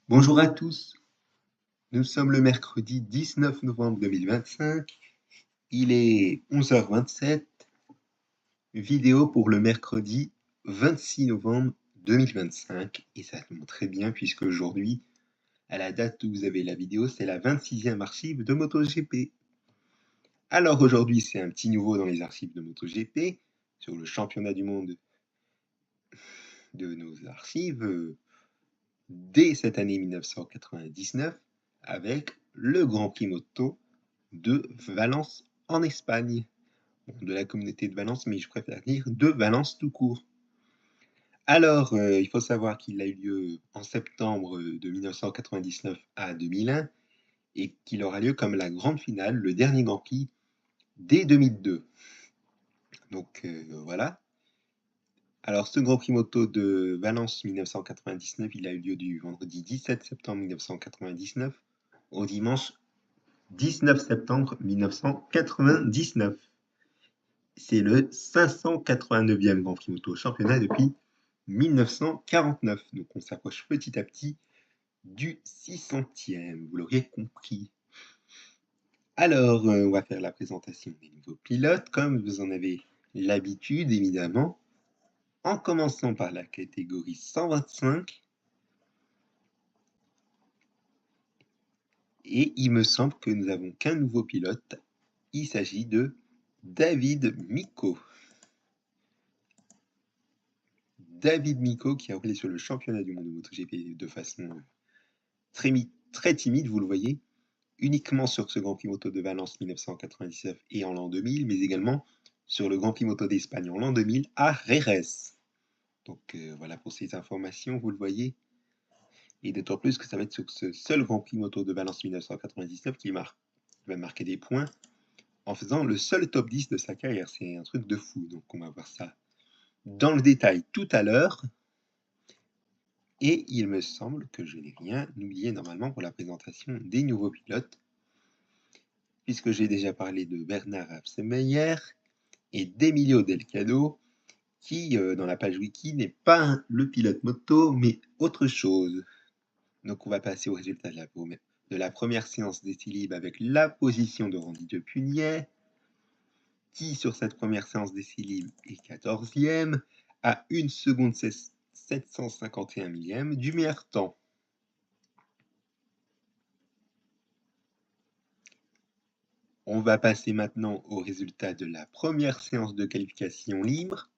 Bonjour à tous, nous sommes le mercredi 19 novembre 2025, il est 11h27, vidéo pour le mercredi 26 novembre 2025, et ça tombe très bien puisque aujourd'hui, à la date où vous avez la vidéo, c'est la 26e archive de MotoGP. Alors aujourd'hui, c'est un petit nouveau dans les archives de MotoGP, sur le championnat du monde de nos archives, dès cette année 1999, avec le Grand Prix Moto de Valence en Espagne. Bon, de la communauté de Valence, mais je préfère dire de Valence tout court. Alors, il faut savoir qu'il a eu lieu en septembre de 1999 à 2001 et qu'il aura lieu comme la grande finale, le dernier Grand Prix, dès 2002. Donc voilà. Alors, ce Grand Prix moto de Valence 1999, il a eu lieu du vendredi 17 septembre 1999 au dimanche 19 septembre 1999. C'est le 589e Grand Prix moto championnat depuis 1949. Donc on s'approche petit à petit du 600e, vous l'aurez compris. Alors, on va faire la présentation des nouveaux pilotes, comme vous en avez l'habitude, évidemment, en commençant par la catégorie 125. Et il me semble que nous n'avons qu'un nouveau pilote. Il s'agit de David Mico. David Mico qui a roulé sur le championnat du monde de MotoGP de façon très timide, vous le voyez, uniquement sur ce Grand Prix moto de Valence 1999 et en l'an 2000, mais également sur le Grand Prix moto d'Espagne en l'an 2000 à Jerez. Donc voilà pour ces informations, vous le voyez. Et d'autant plus que ça va être sur ce seul Grand Prix moto de Valence 1999 qui va marquer des points en faisant le seul top 10 de sa carrière. C'est un truc de fou, donc on va voir ça dans le détail tout à l'heure. Et il me semble que je n'ai rien oublié normalement pour la présentation des nouveaux pilotes, puisque j'ai déjà parlé de Bernard Rapsemeyer et d'Emilio Delgado, qui, dans la page wiki, n'est pas le pilote moto, mais autre chose. Donc on va passer au résultat de la première séance d'essai libre avec la position de Randy Depugnet, qui sur cette première séance d'essai libre est 14e, à 1 seconde 751 millième du meilleur temps. On va passer maintenant au résultat de la première séance de qualification libre,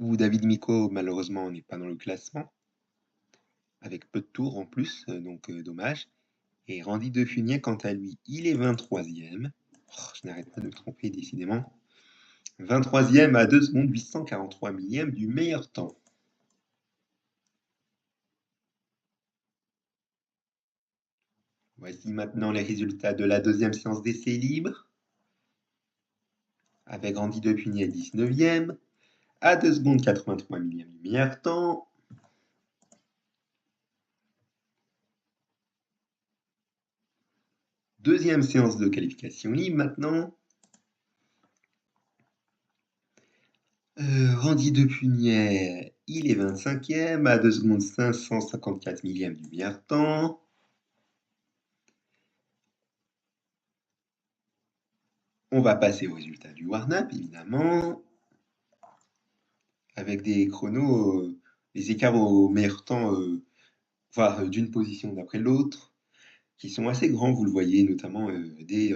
où David Mico, malheureusement, n'est pas dans le classement, avec peu de tours en plus, donc dommage. Et Randy Defunier, quant à lui, il est 23e. Oh, je n'arrête pas de me tromper, décidément. 23e à 2 secondes 843 millième du meilleur temps. Voici maintenant les résultats de la deuxième séance d'essai libre, avec Randy Defunier 19e, à 2 secondes 83 millième du meilleur temps. Deuxième séance de qualification libre maintenant. Randy Depugnet, il est 25e, à 2 secondes 554 millième du meilleur temps. On va passer au résultat du warm-up, évidemment, avec des chronos, des écarts au meilleur temps, voire d'une position d'après l'autre, qui sont assez grands, vous le voyez, notamment dès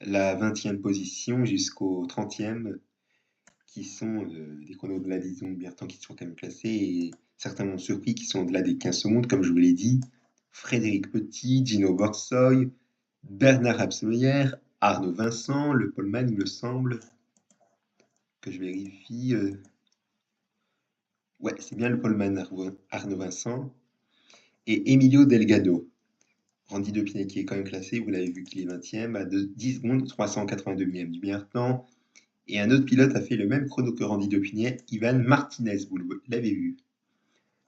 la 20e position jusqu'au 30e, qui sont des chronos de la vision de meilleur temps qui sont quand même classés, et certains m'ont surpris qui sont au-delà des 15 secondes, comme je vous l'ai dit. Frédéric Petit, Gino Borsoy, Bernard Rapsemeyer, Arnaud Vincent, le poleman, il me semble, que je vérifie. Ouais, c'est bien le poleman Arnaud Vincent, et Emilio Delgado. Randy Depugnet qui est quand même classé, vous l'avez vu qu'il est 20e, à 10 secondes 382 millième du meilleur temps. Et un autre pilote a fait le même chrono que Randy Depugnet, Ivan Martinez, vous l'avez vu.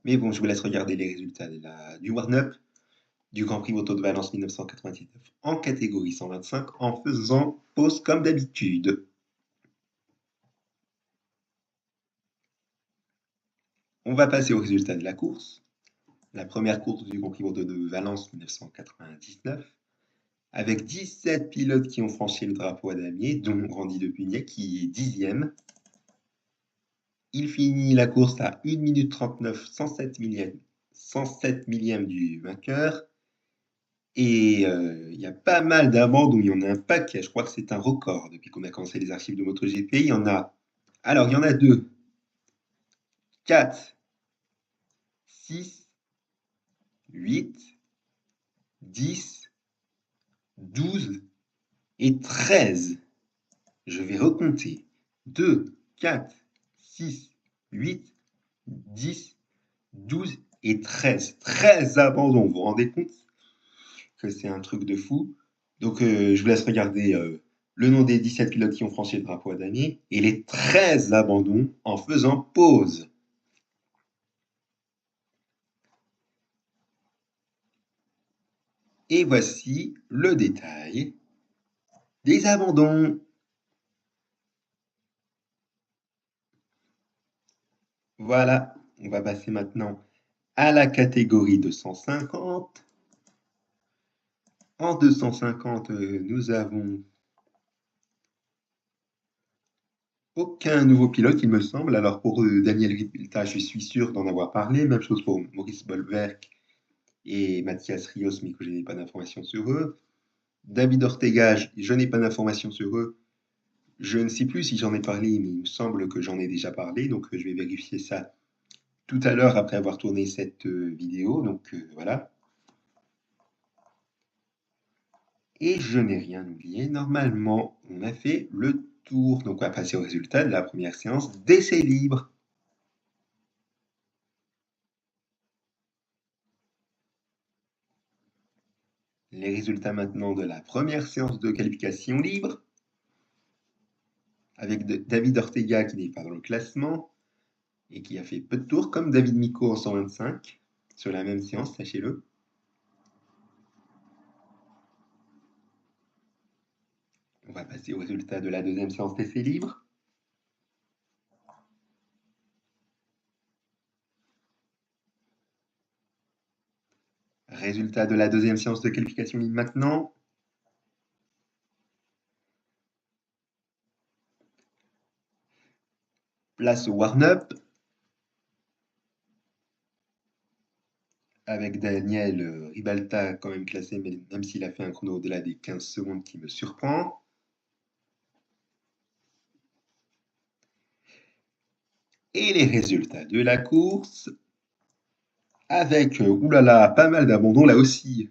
Mais bon, je vous laisse regarder les résultats du warm-up du Grand Prix Moto de Valence 1999 en catégorie 125 en faisant pause comme d'habitude. On va passer au résultat de la course. La première course du Grand Prix Moto de Valence 1999, avec 17 pilotes qui ont franchi le drapeau à damier, dont Randy Depugnet qui est 10e. Il finit la course à 1 minute 39, 107 millièmes du vainqueur. Et il y a pas mal d'abandons, il y en a un paquet, je crois que c'est un record depuis qu'on a commencé les archives de MotoGP. Il y en a 2, 4, 6, 8, 10, 12 et 13. Je vais recompter. 2, 4, 6, 8, 10, 12 et 13. 13 abandons, vous vous rendez compte que c'est un truc de fou. Donc je vous laisse regarder le nom des 17 pilotes qui ont franchi le drapeau à damier et les 13 abandons en faisant pause. Et voici le détail des abandons. Voilà, on va passer maintenant à la catégorie 250. En 250, nous avons aucun nouveau pilote, il me semble. Alors pour Daniel Ripilta, je suis sûr d'en avoir parlé. Même chose pour Maurice Bolwerk et Mathias Rios, mais que je n'ai pas d'informations sur eux. David Ortega, je n'ai pas d'informations sur eux. Je ne sais plus si j'en ai parlé, mais il me semble que j'en ai déjà parlé. Donc je vais vérifier ça tout à l'heure après avoir tourné cette vidéo. Donc voilà. Et je n'ai rien oublié. Normalement, on a fait le tour. Donc, on va passer au résultat de la première séance d'essai libre. Les résultats maintenant de la première séance de qualification libre. Avec David Ortega qui n'est pas dans le classement et qui a fait peu de tours, comme David Mico en 125 sur la même séance, sachez-le. On va passer au résultat de la deuxième séance d'essai libre. Résultat de la deuxième séance de qualification libre maintenant. Place au warm-up avec Daniel Ribalta quand même classé, mais même s'il a fait un chrono au-delà des 15 secondes qui me surprend. Et les résultats de la course, avec, oulala, pas mal d'abandons là aussi.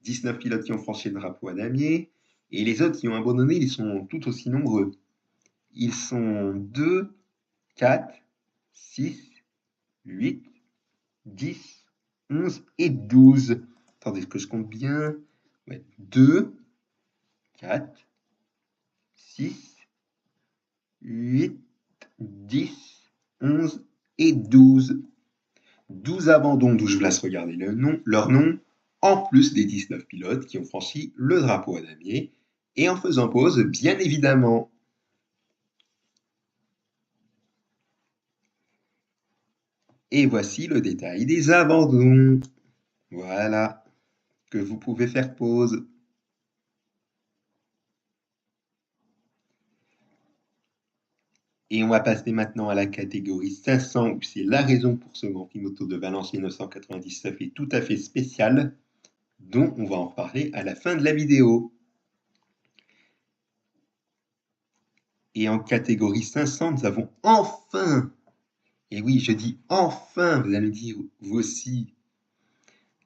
19 pilotes qui ont franchi le drapeau à damier, et les autres qui ont abandonné, ils sont tout aussi nombreux. Ils sont 2, 4, 6, 8, 10, 11 et 12. Attendez que je compte bien. Ouais, 2, 4, 6, 8, 10, 11 et 12. 12 abandons d'où je vous laisse regarder leur nom, en plus des 19 pilotes qui ont franchi le drapeau à damier, et en faisant pause, bien évidemment. Et voici le détail des abandons. Voilà, que vous pouvez faire pause. Et on va passer maintenant à la catégorie 500, où c'est la raison pour ce Grand Prix Moto de Valence 1999 est tout à fait spécial, dont on va en reparler à la fin de la vidéo. Et en catégorie 500, nous avons enfin, et oui, je dis enfin, vous allez me dire, vous aussi,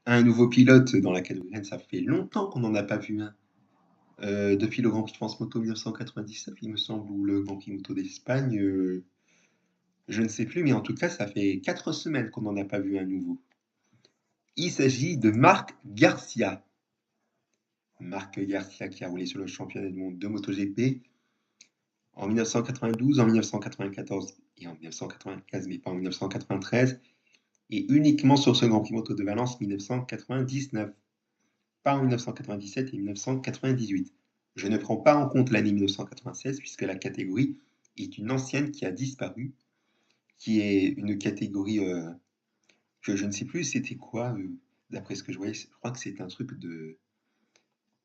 un nouveau pilote dans la catégorie. Ça fait longtemps qu'on n'en a pas vu un. Depuis le Grand Prix de France Moto 1999, il me semble, ou le Grand Prix Moto d'Espagne, je ne sais plus, mais en tout cas, ça fait 4 semaines qu'on n'en a pas vu un nouveau. Il s'agit de Marc Garcia. Marc Garcia qui a roulé sur le championnat du monde de MotoGP en 1992, en 1994 et en 1995, mais pas en 1993, et uniquement sur ce Grand Prix Moto de Valence 1999, pas en 1997 et 1998. Je ne prends pas en compte l'année 1996 puisque la catégorie est une ancienne qui a disparu. qui est une catégorie que je ne sais plus c'était quoi, d'après ce que je voyais, je crois que c'est un truc de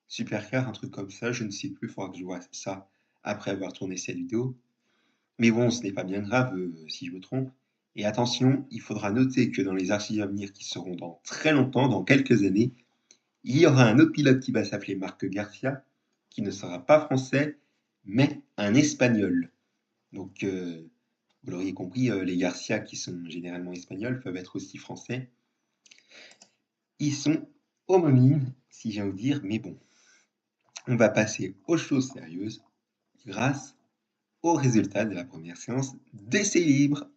supercar, un truc comme ça, je ne sais plus, il faudra que je vois ça après avoir tourné cette vidéo. Mais bon, ce n'est pas bien grave si je me trompe. Et attention, il faudra noter que dans les archives à venir qui seront dans très longtemps, dans quelques années, il y aura un autre pilote qui va s'appeler Marc Garcia, qui ne sera pas français, mais un espagnol. Donc, vous l'auriez compris, les Garcia qui sont généralement espagnols peuvent être aussi français. Ils sont homonymes, si j'ai à vous dire, mais bon, on va passer aux choses sérieuses grâce aux résultats de la première séance d'essai libre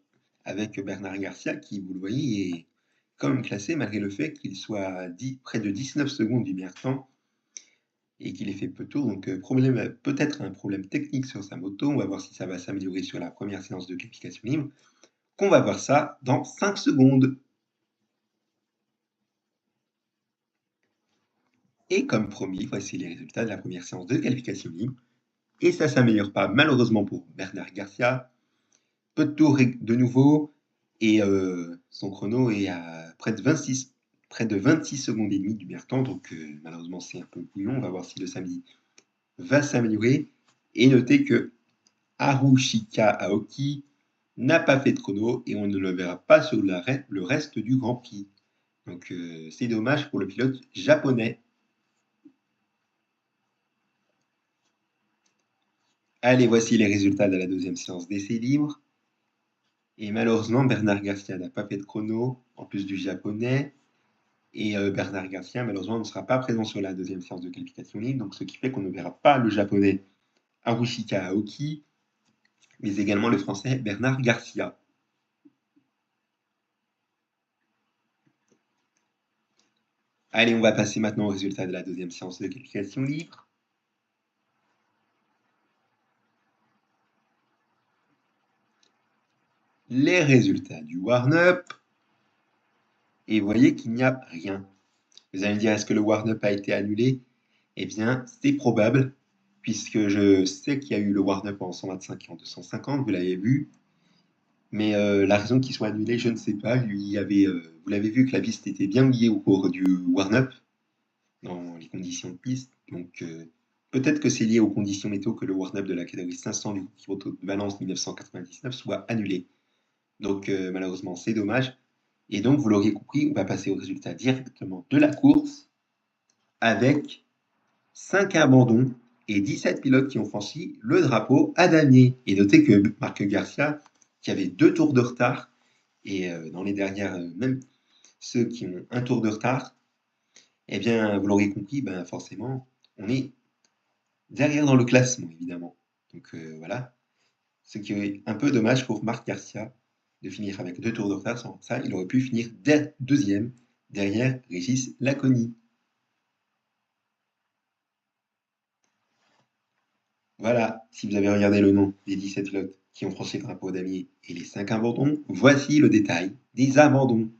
avec Bernard Garcia qui, vous le voyez, est quand même classé malgré le fait qu'il soit près de 19 secondes du meilleur temps et qu'il ait fait peu de tours. Donc peut-être un problème technique sur sa moto. On va voir si ça va s'améliorer sur la première séance de qualification libre. Qu'on va voir ça dans 5 secondes. Et comme promis, voici les résultats de la première séance de qualification libre. Et ça ne s'améliore pas malheureusement pour Bernard Garcia. Peu de tours de nouveau et son chrono est à près de 26 secondes et demie du meilleur temps. Donc malheureusement c'est un peu bouillon. On va voir si le samedi va s'améliorer. Et notez que Harushika Aoki n'a pas fait de chrono et on ne le verra pas sur le reste du Grand Prix. Donc c'est dommage pour le pilote japonais. Allez, voici les résultats de la deuxième séance d'essai libre. Et malheureusement, Bernard Garcia n'a pas fait de chrono, en plus du japonais. Et Bernard Garcia, malheureusement, ne sera pas présent sur la deuxième séance de qualification libre, donc ce qui fait qu'on ne verra pas le japonais Harushika Aoki, mais également le français Bernard Garcia. Allez, on va passer maintenant aux résultats de la deuxième séance de qualification libre. Les résultats du warm-up. Et vous voyez qu'il n'y a rien. Vous allez me dire, est-ce que le warm-up a été annulé? Eh bien, c'est probable, puisque je sais qu'il y a eu le warm-up en 125 et en 250, vous l'avez vu. Mais la raison qu'il soit annulé, je ne sais pas. Vous l'avez vu que la piste était bien mouillée au cours du warm-up, dans les conditions de piste. Donc peut-être que c'est lié aux conditions météo que le warm-up de la catégorie 500 du Kyoto de Valence 1999 soit annulé. Donc malheureusement, c'est dommage. Et donc, vous l'auriez compris, on va passer au résultat directement de la course avec 5 abandons et 17 pilotes qui ont franchi le drapeau à damier. Et notez que Marc Garcia, qui avait 2 tours de retard, et dans les dernières, même ceux qui ont un tour de retard, eh bien, vous l'aurez compris, ben, forcément, on est derrière dans le classement, évidemment. Donc voilà, ce qui est un peu dommage pour Marc Garcia de finir avec 2 tours de retard. Sans ça, il aurait pu finir deuxième derrière Régis Laconi. Voilà, si vous avez regardé le nom des 17 pilotes qui ont franchi le drapeau damier et les 5 abandons, voici le détail des abandons.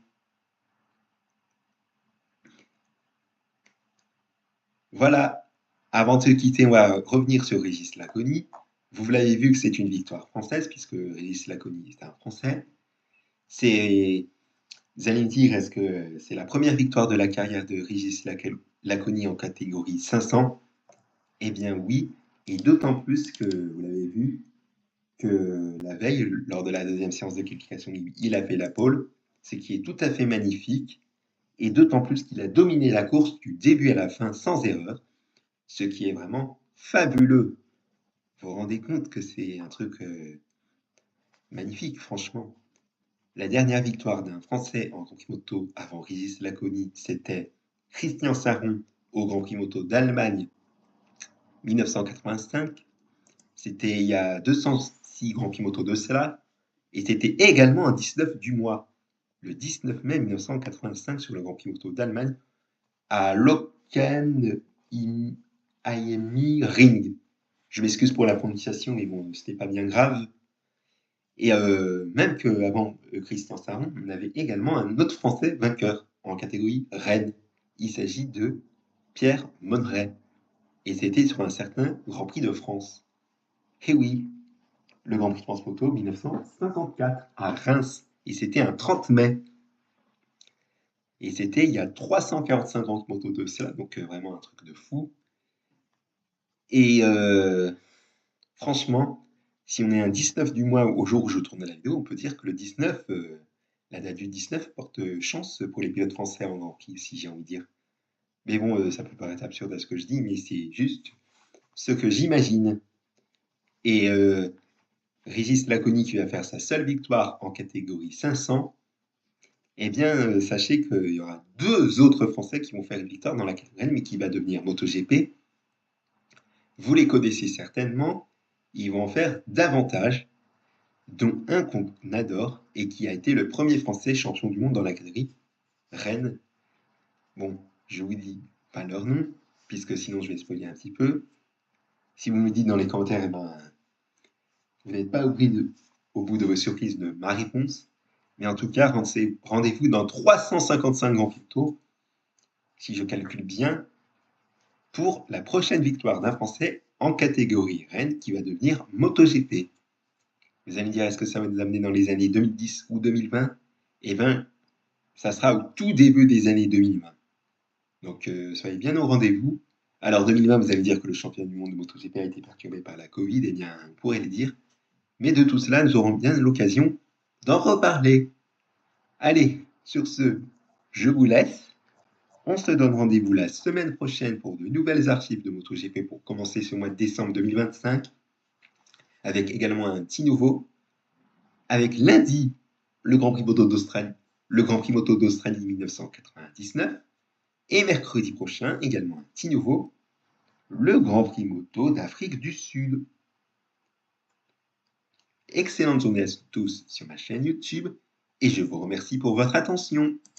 Voilà, avant de se quitter, on va revenir sur Régis Laconi. Vous l'avez vu que c'est une victoire française, puisque Régis Laconi est un Français. Vous allez me dire, est-ce que c'est la première victoire de la carrière de Régis Laconi en catégorie 500? Eh bien oui, et d'autant plus que, vous l'avez vu, que la veille, lors de la deuxième séance de qualification, il a fait la pole, ce qui est tout à fait magnifique, et d'autant plus qu'il a dominé la course du début à la fin sans erreur, ce qui est vraiment fabuleux. Vous vous rendez compte que c'est un truc magnifique, franchement. La dernière victoire d'un Français en Grand Prix moto avant Régis Laconi, c'était Christian Sarron au Grand Prix moto d'Allemagne 1985. C'était il y a 206 Grands Prix moto de cela. Et c'était également un 19 du mois, le 19 mai 1985 sur le Grand Prix moto d'Allemagne à Locken im Ring. Je m'excuse pour la prononciation, mais bon, c'était pas bien grave. Et même qu'avant Christian Sarron, on avait également un autre Français vainqueur en catégorie Rennes. Il s'agit de Pierre Monneret. Et c'était sur un certain Grand Prix de France. Eh oui, le Grand Prix de France Moto 1954 à Reims. Et c'était un 30 mai. Et c'était il y a 345 grandes motos de cela, donc vraiment un truc de fou. Et franchement, si on est un 19 du mois au jour où je tourne la vidéo, on peut dire que le 19, la date du 19 porte chance pour les pilotes français en Grand Prix, si j'ai envie de dire. Mais bon, ça peut paraître absurde à ce que je dis, mais c'est juste ce que j'imagine. Et Régis Laconi qui va faire sa seule victoire en catégorie 500, eh bien, sachez qu'il y aura 2 autres Français qui vont faire une victoire dans la catégorie, mais qui va devenir MotoGP. Vous les connaissez certainement, ils vont en faire davantage, dont un qu'on adore et qui a été le premier Français champion du monde dans la catégorie Rennes. Bon, je vous dis pas leur nom, puisque sinon je vais spoiler un petit peu. Si vous me dites dans les commentaires, eh ben, vous n'êtes pas au bout de vos surprises de ma réponse. Mais en tout cas, rendez-vous dans 355 grands photos, si je calcule bien, pour la prochaine victoire d'un Français en catégorie Rennes qui va devenir MotoGP. Vous allez me dire, est-ce que ça va nous amener dans les années 2010 ou 2020? Eh bien, ça sera au tout début des années 2020. Donc, soyez bien au rendez-vous. Alors, 2020, vous allez me dire que le championnat du monde de MotoGP a été perturbé par la Covid. Eh bien, on pourrait le dire. Mais de tout cela, nous aurons bien l'occasion d'en reparler. Allez, sur ce, je vous laisse. On se donne rendez-vous la semaine prochaine pour de nouvelles archives de MotoGP pour commencer ce mois de décembre 2025, avec également un petit nouveau, avec lundi le Grand Prix Moto d'Australie, le Grand Prix Moto d'Australie 1999, et mercredi prochain également un petit nouveau, le Grand Prix Moto d'Afrique du Sud. Excellente journée à tous sur ma chaîne YouTube et je vous remercie pour votre attention.